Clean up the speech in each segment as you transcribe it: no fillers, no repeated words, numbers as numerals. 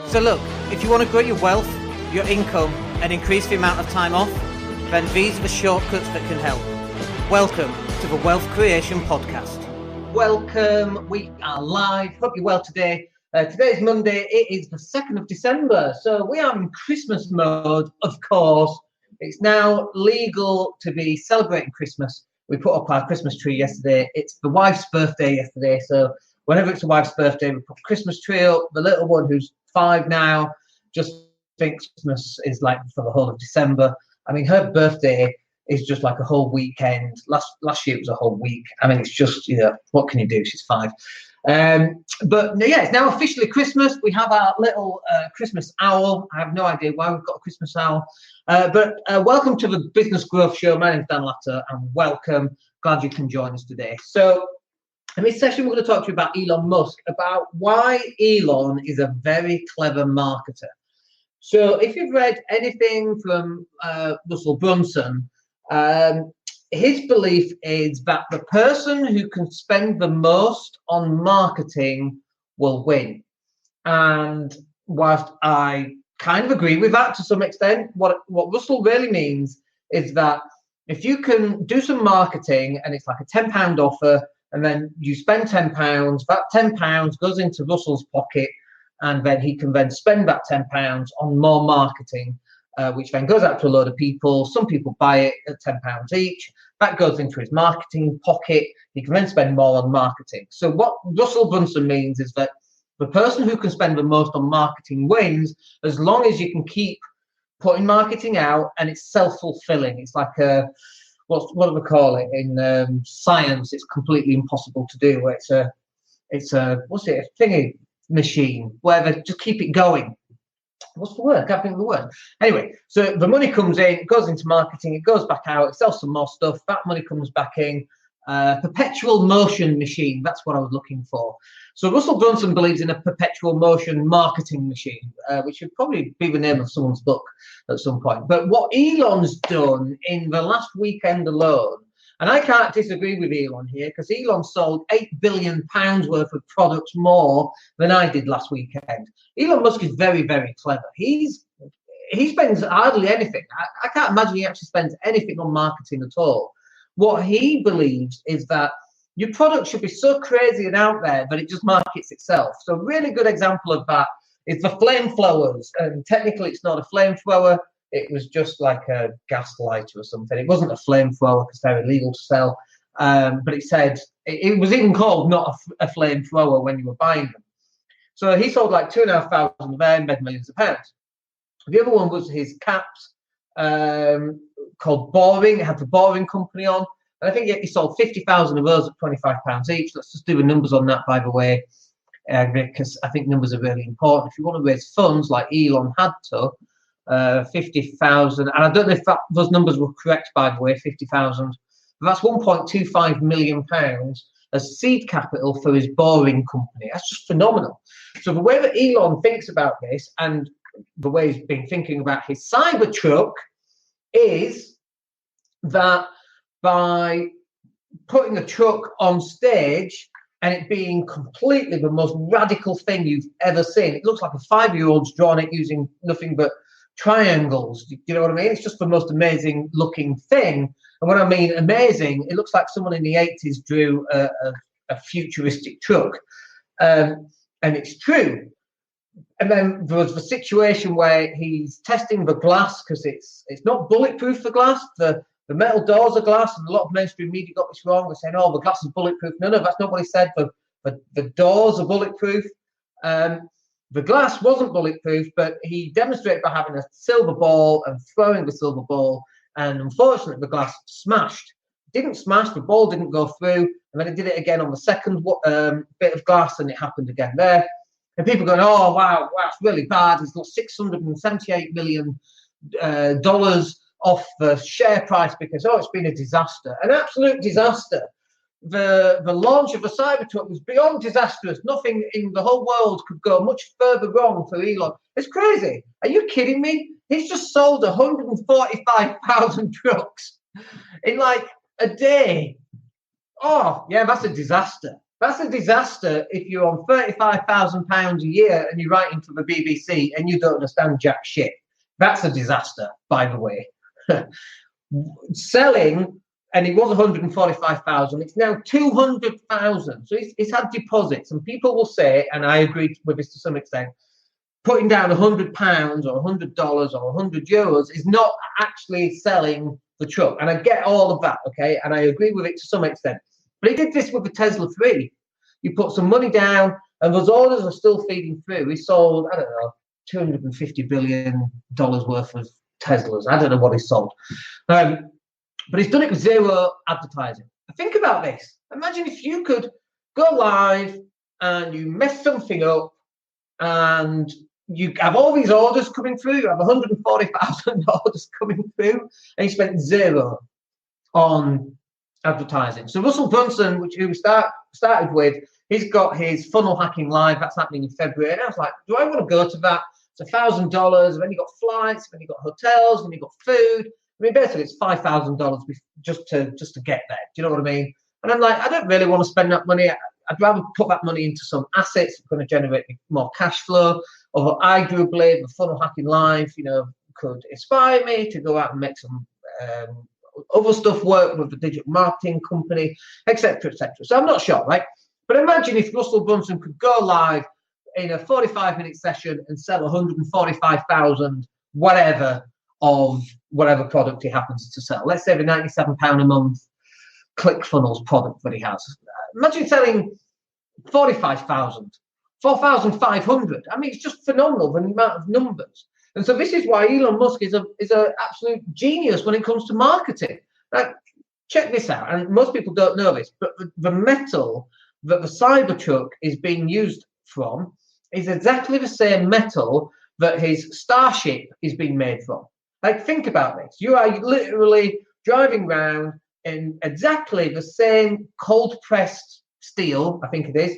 So look, if you want to grow your wealth, your income, and increase the amount of time off, then these are the shortcuts that can help. Welcome to the Wealth Creation Podcast. Welcome, we are live. Hope you're well today. Today is Monday, it is the 2nd of December. So we are in Christmas mode, of course. It's now legal to be celebrating Christmas. We put up our Christmas tree yesterday. It's the wife's birthday yesterday. So whenever it's a wife's birthday, we put the Christmas tree up. The little one who's 5 now just thinks Christmas is like for the whole of December. I mean, her birthday is just like a whole weekend. Last year it was a whole week. I mean, it's just, what can you do? She's 5. But yeah, it's now officially Christmas. We have our little Christmas owl. I have no idea why we've got a Christmas owl. But welcome to the Business Growth Show. My name's Daniel Latto, and welcome. Glad you can join us today. So in this session, we're going to talk to you about Elon Musk, about why Elon is a very clever marketer. So if you've read anything from Russell Brunson, his belief is that the person who can spend the most on marketing will win. And whilst I kind of agree with that to some extent, what Russell really means is that if you can do some marketing and it's like a £10 offer, and then you spend £10, that £10 goes into Russell's pocket, and then he can then spend that £10 on more marketing, which then goes out to a load of people. Some people buy it at £10 each. That goes into his marketing pocket. He can then spend more on marketing. So what Russell Brunson means is that the person who can spend the most on marketing wins, as long as you can keep putting marketing out and it's self-fulfilling. It's like what do we call it in science? It's completely impossible to do. It's a thingy machine where they just keep it going. What's the word? I can't think of the word. Anyway, so the money comes in, it goes into marketing, it goes back out, it sells some more stuff, that money comes back in. Perpetual motion machine, that's what I was looking for. So Russell Brunson believes in a perpetual motion marketing machine, which should probably be the name of someone's book at some point. But what Elon's done in the last weekend alone, and I can't disagree with Elon here, because Elon sold £8 billion worth of products more than I did last weekend. Elon Musk is very, very clever. He spends hardly anything. I can't imagine he actually spends anything on marketing at all. What he believes is that your product should be so crazy and out there that it just markets itself. So a really good example of that is the flamethrowers. And technically it's not a flamethrower. It was just like a gas lighter or something. It wasn't a flamethrower because they're illegal to sell. But it said, it was even called not a flamethrower when you were buying them. So he sold like 2,500 of them, made millions of pounds. The other one was his caps, called Boring. It had the Boring Company on. And I think he sold 50,000 of those at £25 each. Let's just do the numbers on that, by the way, because I think numbers are really important. If you want to raise funds like Elon had to, 50,000, and I don't know if those numbers were correct, by the way, 50,000. That's £1.25 million as seed capital for his Boring Company. That's just phenomenal. So the way that Elon thinks about this, and the way he's been thinking about his Cybertruck, is that by putting a truck on stage and it being completely the most radical thing you've ever seen, it looks like a 5-year-old's drawn it using nothing but triangles. Do you know what I mean? It's just the most amazing looking thing. And when I mean amazing, it looks like someone in the 80s drew a futuristic truck. And it's true. And then there was the situation where he's testing the glass because it's not bulletproof, the glass. The metal doors are glass, and a lot of mainstream media got this wrong. They're saying, oh, the glass is bulletproof. No, that's not what he said. The doors are bulletproof. The glass wasn't bulletproof, but he demonstrated by having a silver ball and throwing the silver ball. And unfortunately, the glass smashed. It didn't smash, the ball didn't go through. And then he did it again on the second bit of glass, and it happened again there. And people going, oh, wow, it's really bad. He's got $678 million off the share price because, it's been a disaster, an absolute disaster. The launch of the Cybertruck was beyond disastrous. Nothing in the whole world could go much further wrong for Elon. It's crazy. Are you kidding me? He's just sold 145,000 trucks in like a day. Oh, yeah, that's a disaster. That's a disaster if you're on £35,000 a year and you're writing for the BBC and you don't understand jack shit. That's a disaster, by the way. Selling, and it was 145,000. It's now 200,000. So it's had deposits, and people will say, and I agree with this to some extent, putting down £100 or $100 or €100 is not actually selling the truck. And I get all of that, okay? And I agree with it to some extent. But he did this with the Tesla 3. You put some money down, and those orders are still feeding through. He sold, I don't know, $250 billion worth of Teslas. I don't know what he sold. But he's done it with zero advertising. Think about this. Imagine if you could go live and you mess something up and you have all these orders coming through. You have 140,000 orders coming through, and you spent zero on advertising. So Russell Brunson, which we started with, he's got his funnel hacking live. That's happening in February. And I was like, do I want to go to that? It's $1,000. Then you got flights. Then you got hotels. Then you got food. I mean, basically, it's $5,000 just to get there. Do you know what I mean? And I'm like, I don't really want to spend that money. I'd rather put that money into some assets that are going to generate more cash flow. Or arguably, the funnel hacking live, could inspire me to go out and make some other stuff, work with the digital marketing company, etc., etc. So I'm not sure, right? But imagine if Russell Brunson could go live in a 45-minute session and sell 145,000 whatever of whatever product he happens to sell. Let's say the £97 a month ClickFunnels product that he has. Imagine selling 45,000, 4,500. I mean, it's just phenomenal, the amount of numbers. And so this is why Elon Musk is an absolute genius when it comes to marketing. Like, check this out, and most people don't know this, but the metal that the Cybertruck is being used from is exactly the same metal that his Starship is being made from. Like, think about this. You are literally driving around in exactly the same cold-pressed steel, I think it is,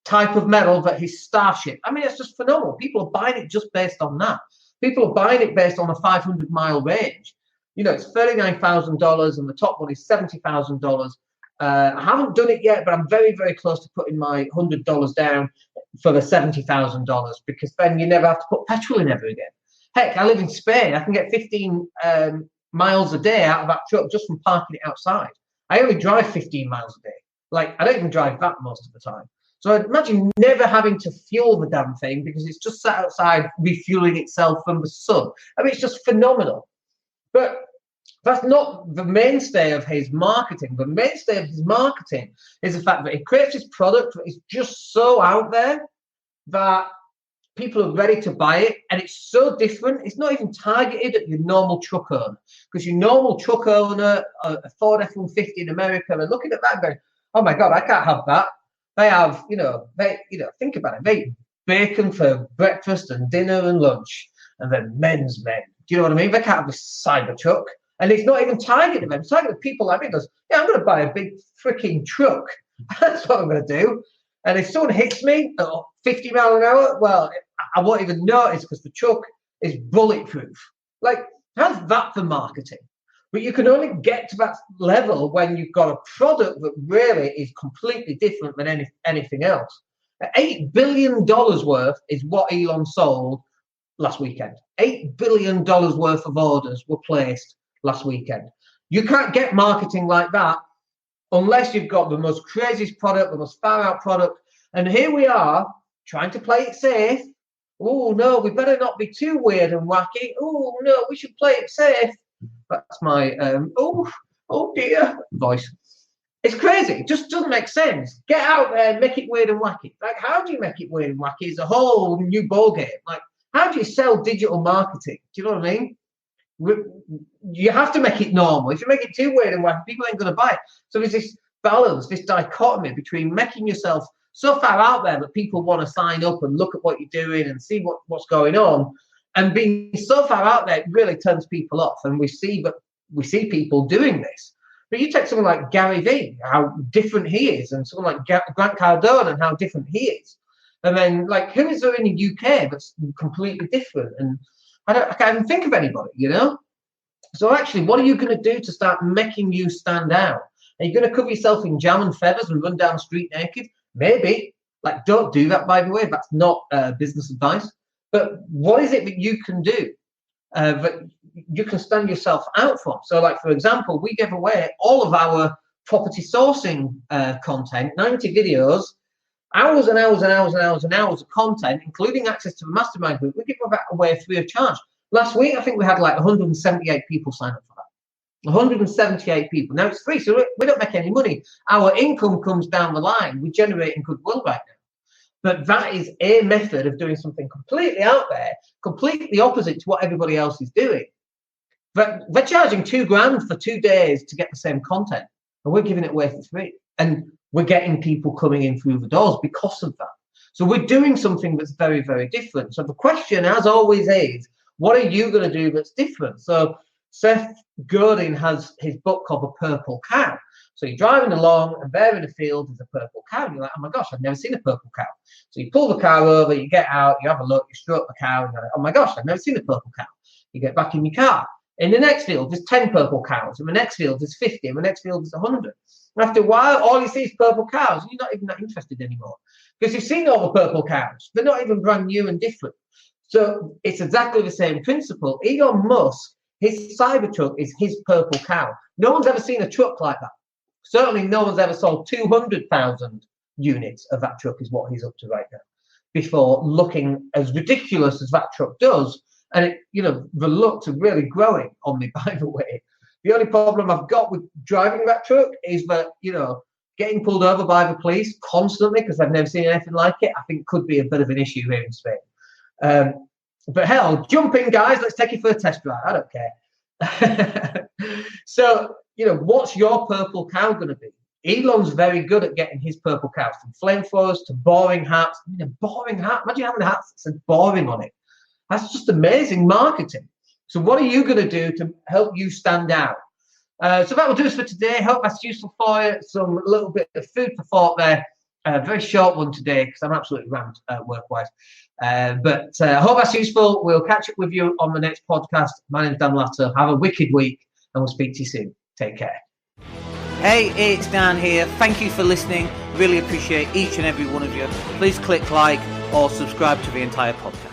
type of metal that his Starship. I mean, it's just phenomenal. People are buying it just based on that. People are buying it based on a 500-mile range. It's $39,000, and the top one is $70,000. I haven't done it yet, but I'm very, very close to putting my $100 down for the $70,000, because then you never have to put petrol in ever again. Heck, I live in Spain. I can get 15 miles a day out of that truck just from parking it outside. I only drive 15 miles a day. Like, I don't even drive that most of the time. So imagine never having to fuel the damn thing because it's just sat outside refueling itself from the sun. I mean, it's just phenomenal. But that's not the mainstay of his marketing. The mainstay of his marketing is the fact that he creates this product that is just so out there that people are ready to buy it. And it's so different. It's not even targeted at your normal truck owner. Because your normal truck owner, a Ford F-150 in America, they're looking at that and going, oh my God, I can't have that. They have, think about it. They eat bacon for breakfast and dinner and lunch, and then men's men. Do you know what I mean? They can't have this Cybertruck, and it's not even targeted at them. It's targeted at people like me. It goes, yeah, I'm going to buy a big freaking truck. That's what I'm going to do. And if someone hits me at 50 miles an hour, well, I won't even notice because the truck is bulletproof. Like, how's that for marketing? But you can only get to that level when you've got a product that really is completely different than anything else. $8 billion worth is what Elon sold last weekend. $8 billion worth of orders were placed last weekend. You can't get marketing like that unless you've got the most craziest product, the most far-out product. And here we are trying to play it safe. Oh, no, we better not be too weird and wacky. Oh, no, we should play it safe. That's my oh dear voice. It's crazy. It just doesn't make sense. Get out there and make it weird and wacky. Like, how do you make it weird and wacky? It's a whole new ballgame. Like, how do you sell digital marketing? Do you know what I mean? You have to make it normal. If you make it too weird and wacky, people ain't going to buy it. So there's this balance, this dichotomy between making yourself so far out there that people want to sign up and look at what you're doing and see what's going on, and being so far out there, it really turns people off. And we see people doing this. But you take someone like Gary Vee, how different he is, and someone like Grant Cardone and how different he is. And then, like, who is there in the UK that's completely different? And I can't even think of anybody, So actually, what are you going to do to start making you stand out? Are you going to cover yourself in jam and feathers and run down the street naked? Maybe. Like, don't do that, by the way. That's not business advice. But what is it that you can do that you can stand yourself out from? So, like, for example, we give away all of our property sourcing content, 90 videos, hours and hours and hours and hours and hours of content, including access to the mastermind group. We give that away free of charge. Last week, I think we had like 178 people sign up for that. 178 people. Now, it's free, so we don't make any money. Our income comes down the line. We're generating goodwill right now. But that is a method of doing something completely out there, completely opposite to what everybody else is doing. But they're charging $2,000 for 2 days to get the same content, and we're giving it away for free. And we're getting people coming in through the doors because of that. So we're doing something that's very, very different. So the question, as always, is, what are you going to do that's different? So Seth Godin has his book called The Purple Cow. So you're driving along, and there in the field is a purple cow. And you're like, oh my gosh, I've never seen a purple cow. So you pull the car over, you get out, you have a look, you stroke the cow, and you're like, oh my gosh, I've never seen a purple cow. You get back in your car. In the next field, there's 10 purple cows. In the next field, there's 50. In the next field, there's 100. After a while, all you see is purple cows, and you're not even that interested anymore because you've seen all the purple cows. They're not even brand new and different. So it's exactly the same principle. Elon Musk, his Cybertruck is his purple cow. No one's ever seen a truck like that. Certainly no one's ever sold 200,000 units of that truck is what he's up to right now, before looking as ridiculous as that truck does. And it, the looks are really growing on me, by the way. The only problem I've got with driving that truck is that, getting pulled over by the police constantly, because I've never seen anything like it, I think could be a bit of an issue here in Spain. But hell, jump in, guys. Let's take you for a test drive. I don't care. So, what's your purple cow going to be? Elon's very good at getting his purple cows, from flamethrowers to boring hats. A boring hat. Imagine having a hat that says boring on it. That's just amazing marketing. So what are you going to do to help you stand out? So that will do us for today. Hope that's useful for you. Some little bit of food for thought there. Very short one today because I'm absolutely rammed work-wise. But I hope that's useful. We'll catch up with you on the next podcast. My name's Daniel Latto. Have a wicked week, and we'll speak to you soon. Take care. Hey, it's Dan here. Thank you for listening. Really appreciate each and every one of you. Please click like or subscribe to the entire podcast.